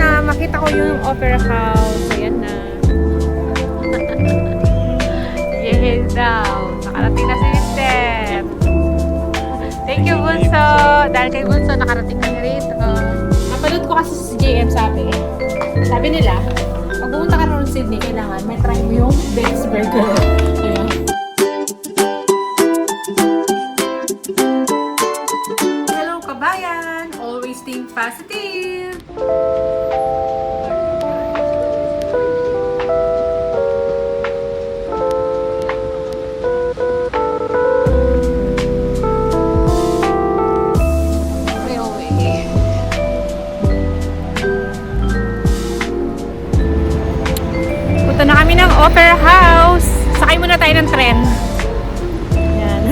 na makita ko yung opera house. Ayan na. Yes daw. Nakarating na si Mister. Thank you, Bunso. Dahil kay Bunso, nakarating kami rito. Napanood ko kasi si JM sabi nila, pag pumunta ka rin Sydney, kailangan may try mo yung Ben's Burger. Ayan. Hello, kabayan! Always think positive! Punta na kami ng Opera House. Sakay muna tayo ng tren. Ayan.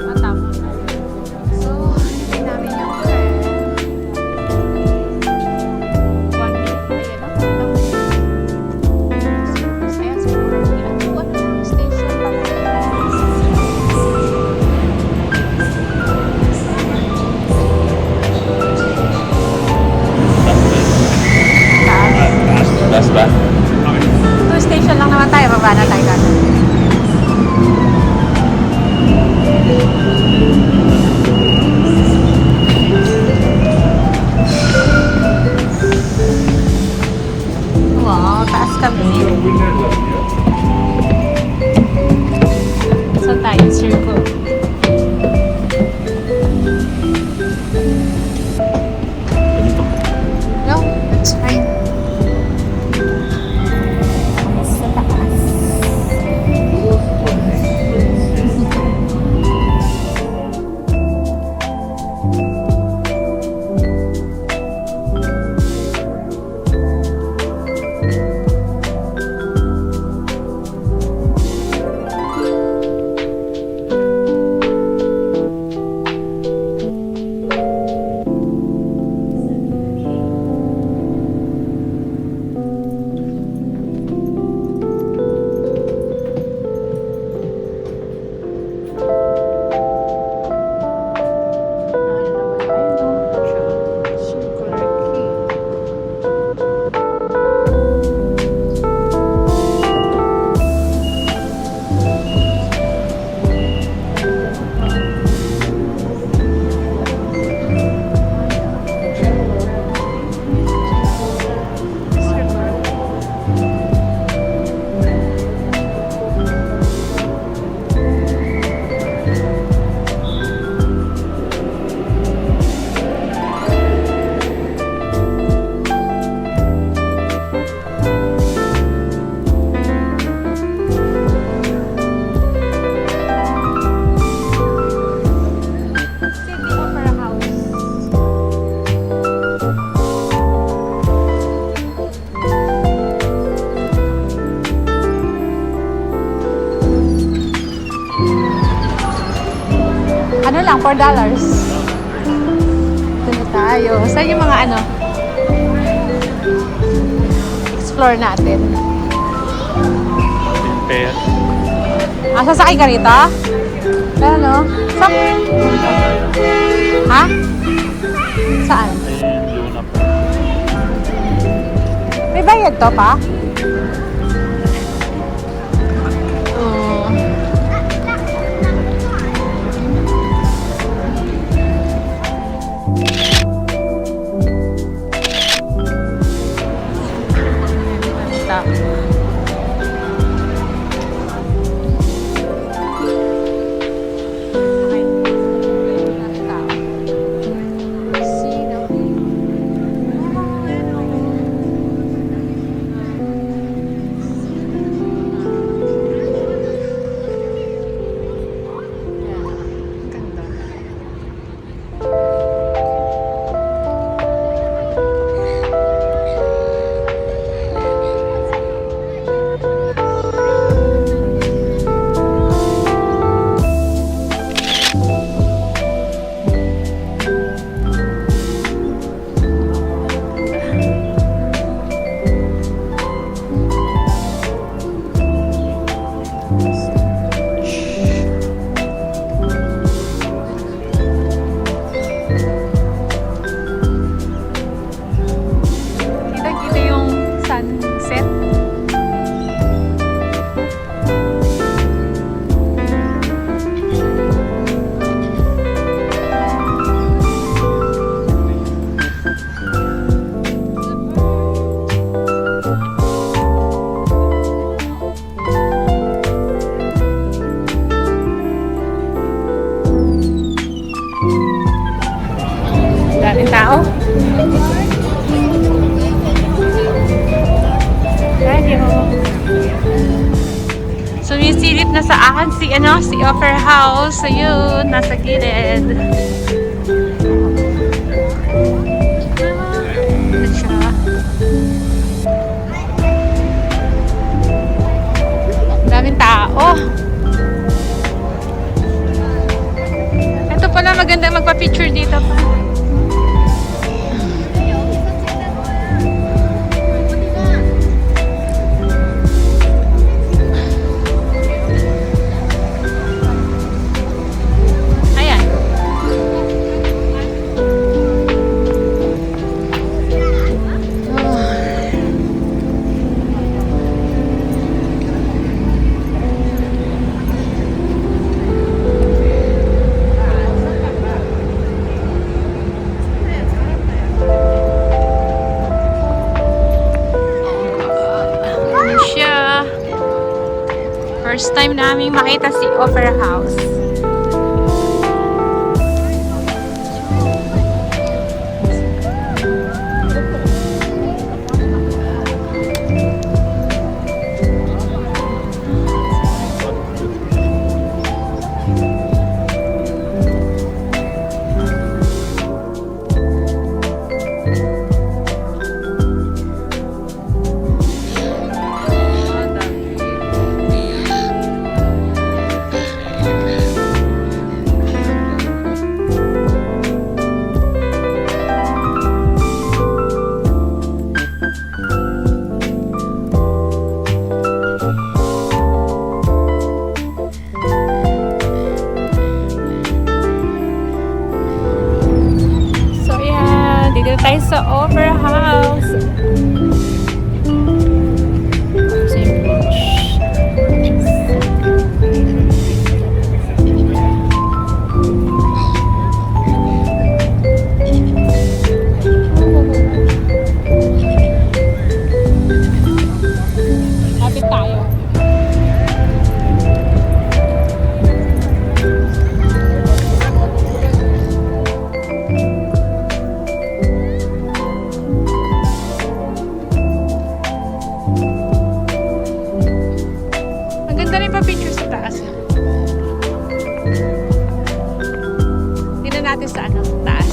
Matama. So, hintay namin yung tren. 1 minute. Ayan o. Ayan, siguro. Ilan po ang station pa. Last ba? 2 station lang naman tayo. Baba na tayo kagad. Wow, taas kami. Saan tayo? Circle. No, that's fine. Sa taas. Ano lang, $4. Ito na tayo. Saan yung mga ano? Explore natin. Pair. Sasakay ka rito? Ano? Ha? Saan? Ayun, Luna po. May bayad to pa? na sa akin si Opera House. So yun, nasa gilid. Ito siya. Daming tao. Ito pala, maganda magpa-picture dito pa. Ayan. Ayan siya. First time namin makita si Opera House. So yeah, dito tayo sa Opera House. Same beach. Lapit tayo. Ang ganda rin pa-picture sa taas. Tingnan natin sa taas.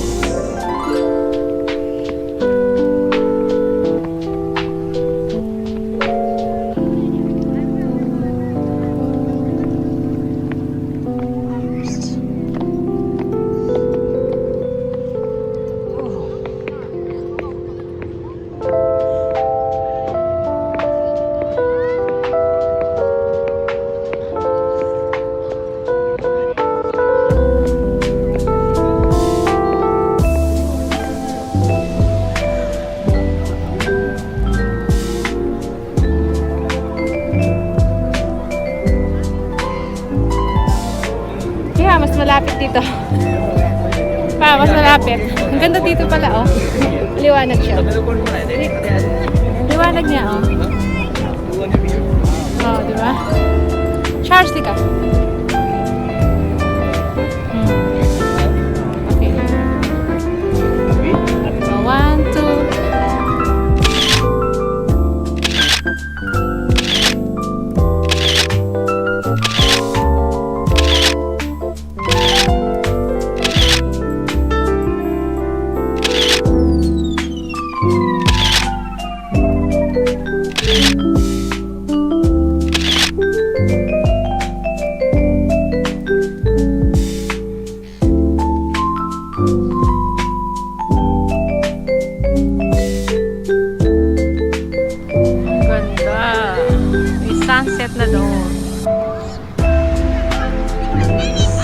Yeah, mas malapit dito. Mas malapit. Ang ganda dito pala, oh. Liwanag siya. Liwanag niya, oh. Oh, di ba? Charge, di ka. Okay. So, 1, 2. Ganda. May sunset na doon.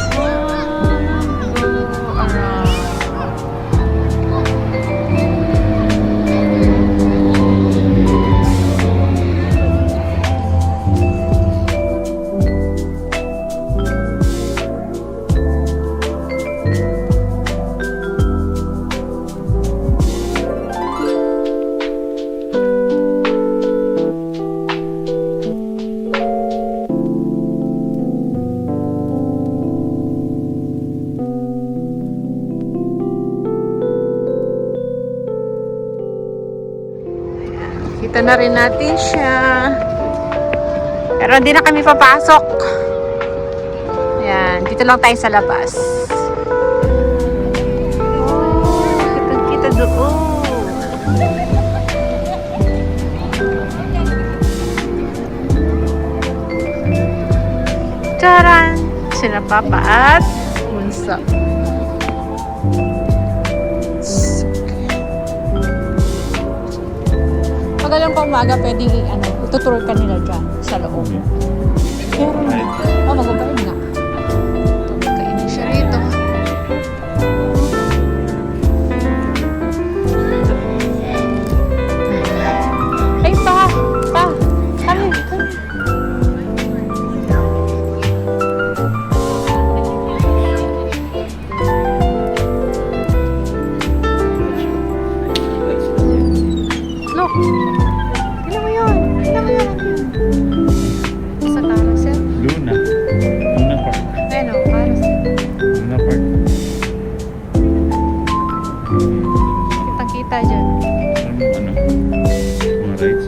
Go around. Kita na rin natin siya. Pero hindi na kami papasok. Dito lang tayo sa labas. Oh, kitang-kita doon. Charan! Sila Papa at Bunso. Pag alam pa umaga, pwedeng ituturo ka nila dyan sa loob. Pero, magbabayad nga. Kainin siya rito. Ay, pa! Kami. Look! Tignan mo yun! Sa carousel. Luna Park. Ayun o, carousel. Luna Park. Kitang-kita dyan. Mga rides.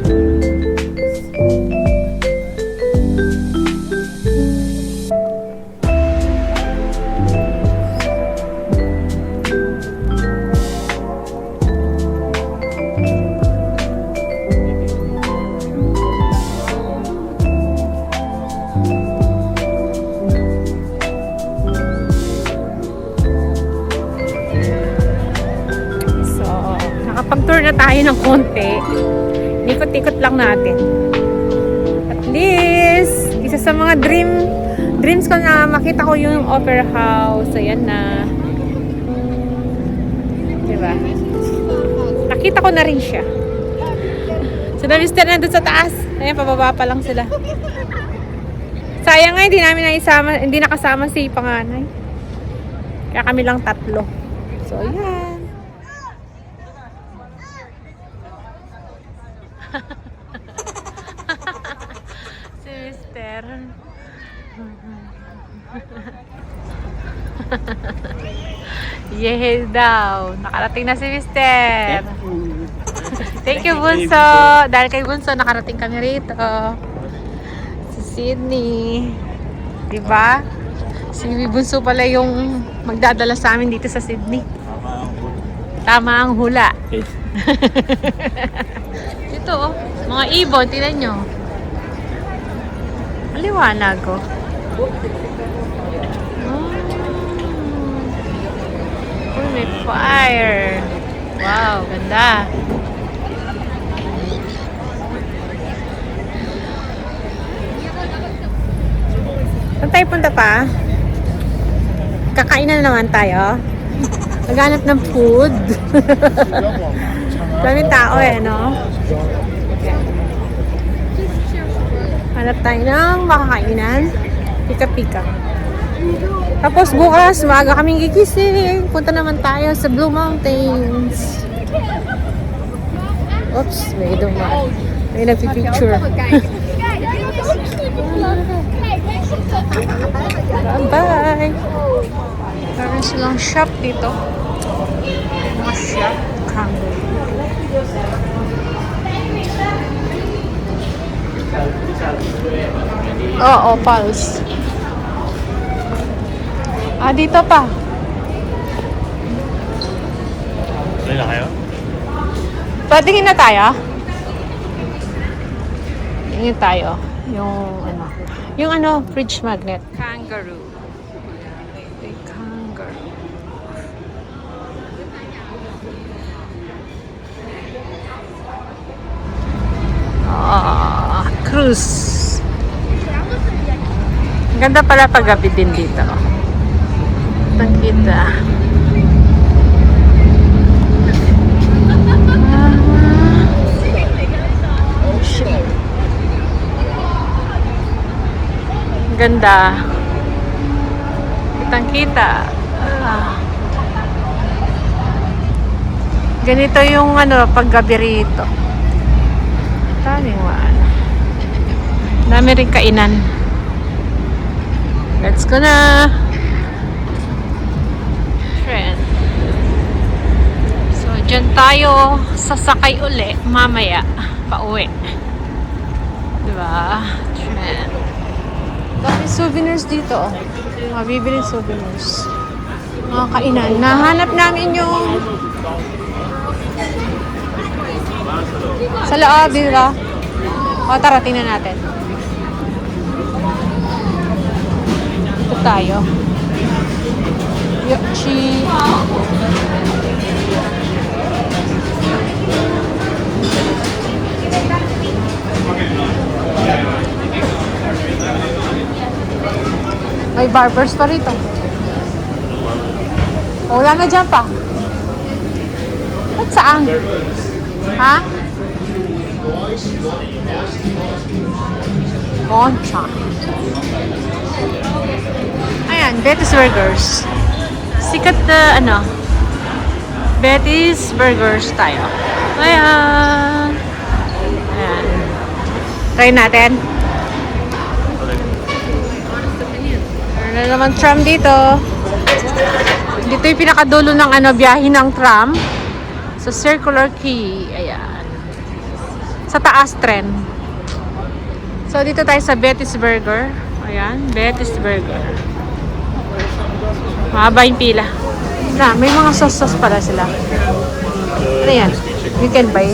So, nakapag-tour na tayo ng konti. Ikot-ikot lang natin. At least, isa sa mga dreams ko na makita ko yung opera house. Ayan na. Diba? Nakita ko na rin siya. So, na-mister na doon sa taas. Ayan, pababa pa lang sila. Sayang nga, hindi nakasama si panganay. Kaya kami lang tatlo. So, ayan. Si Mister. Yehey daw. Nakarating na si Mister. Thank you, Bunso. Dahil kay Bunso, nakarating kami rito. Si Sydney. Diba? Si Bunso pala yung magdadala sa amin dito sa Sydney. Tama ang hula. Okay. Ito oh, mga ibon, tingnan nyo. Maliwanag oh. Uy, may fire. Wow, ganda. Saan tayo punta pa? Kakain na naman tayo. Naghanap ng food. Daming tao no? Hanap tayo ng makakainan. Pika-pika. Tapos bukas, maaga kaming gigising. Punta naman tayo sa Blue Mountains. Oops, may dumaan. May nagpipicture. Bye-bye! Meron silang shop dito. Mga shop. Oo, Pulse. Dito pa. Tuloy na kayo? Patingin na tayo. Tingin tayo. Yung fridge magnet. Kangaroo. A kangaroo. Cruise. Ganda pala paggabi din dito. Kita. Ganda. Kitang-kita. Ganito yung paggabi rito. Taniwan. Dami rin kainan. Let's go na. Friend. So, dyan tayo sasakay uli mamaya. Pauwi. Diba? Friend. Dami souvenirs dito. Oh. Mga bibiling souvenirs. Mga kainan. Nahanap namin yung sa loob, dito. O, tara, tingnan natin. Ito tayo. Yochi. May barbers pa rito. O, wala na dyan pa. At saan? Ha? Concha. Ayan, Betty's Burgers. Sikat na, Betty's Burgers tayo. Ayan. Ayan. Try natin. Meron na naman tram dito. Dito yung pinakadulo ng biyahe ng tram. Sa Circular Quay. Ayan. Sa taas tren. So, dito tayo sa Betty's Burger. Ayan, Betty's Burger. Mahaba yung pila. Na, may mga sauce pala sila. Ano yan? You can buy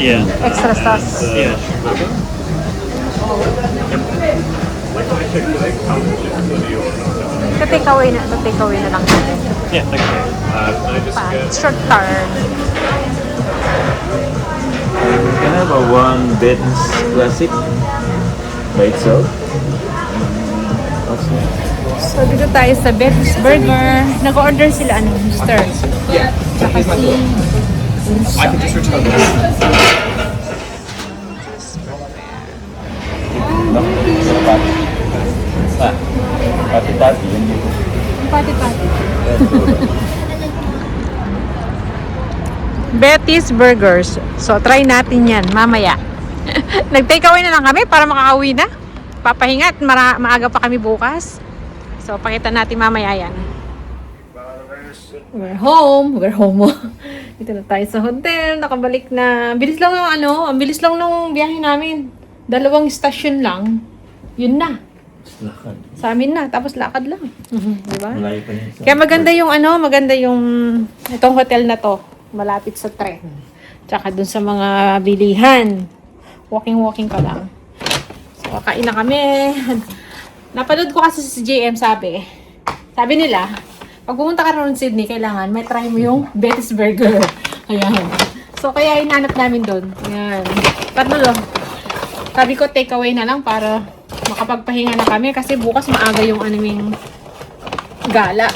Yeah. extra sauce. Yeah. Ito take away na lang natin. Yeah, thank you. Short turn. Can I have a one Betty's classic by itself? So, dito tayo sa Betty's Burger. Nag-order sila, Mister. Tsaka si I can just return this. Pati-pati. Pati-pati. Betty's Burgers. So, try natin yan mamaya. Nag-take away na lang kami para makakauwi na. Papahinga at maaga pa kami bukas. So, pakita natin mamaya yan. We're home. Dito na tayo sa hotel. Nakabalik na. Ang bilis lang nung biyahe namin. 2 stasyon lang. Yun na. Lakad. Sa amin na. Tapos lakad lang. Diba? Malayo pa niya. Kaya maganda yung itong hotel na to. Malapit sa tren. Tsaka dun sa mga bilihan. Walking ka lang. So, kain na kami. Napanood ko kasi si JM sabi nila, pag pumunta ka rin Sydney, kailangan may try mo yung Betty's Burger. Ayan. So, kaya hinanap namin doon. Ayan. Sabi ko, take away na lang para makapagpahinga na kami kasi bukas maaga yung aming gala.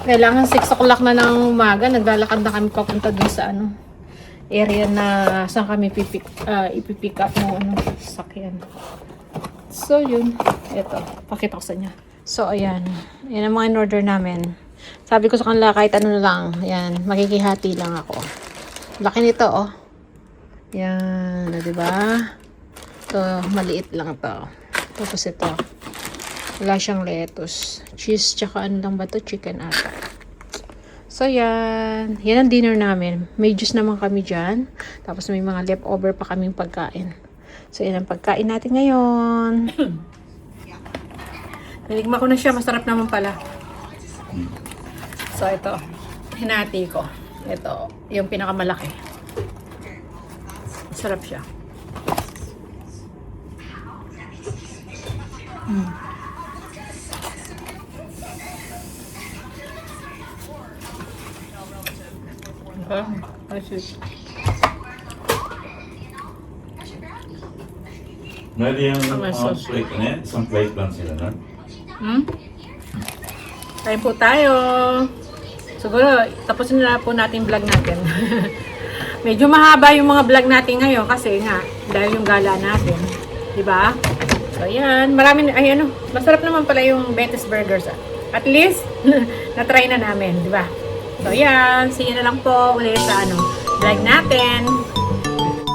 Kailangan 6 o'clock na ng umaga. Naglalakad na kami papunta dun sa area na saan kami ipipick up ng sasakyan. So, yun. Ito. Pakita ko sa inyo. So, ayan. Yan ang mga in-order namin. Sabi ko sa kanila, kahit ano na lang. Ayan. Makikihati lang ako. Laki nito, oh. Yan. Diba? Ito, maliit lang to. Tapos ito. Wala siyang lettuce. Cheese, tsaka ano lang ba to? Chicken ata. So, yan. Yan ang dinner namin. May juice naman kami dyan. Tapos may mga leftover pa kaming pagkain. So, yan ang pagkain natin ngayon. Naligma ko na siya. Masarap naman pala. So, ito. Hinati ko. Ito. Yung pinakamalaki. Masarap siya. Pwede yung may sauce. plate na yan? Isang plate lang sila na? Kain po tayo. Siguro, tapusin na po natin vlog natin. Medyo mahaba yung mga vlog natin ngayon kasi nga, dahil yung gala natin. Diba? So, yan. Masarap naman pala yung Betty's Burgers. At least, na-try na namin. Diba? So, yan. See you na lang po ulit sa vlog natin.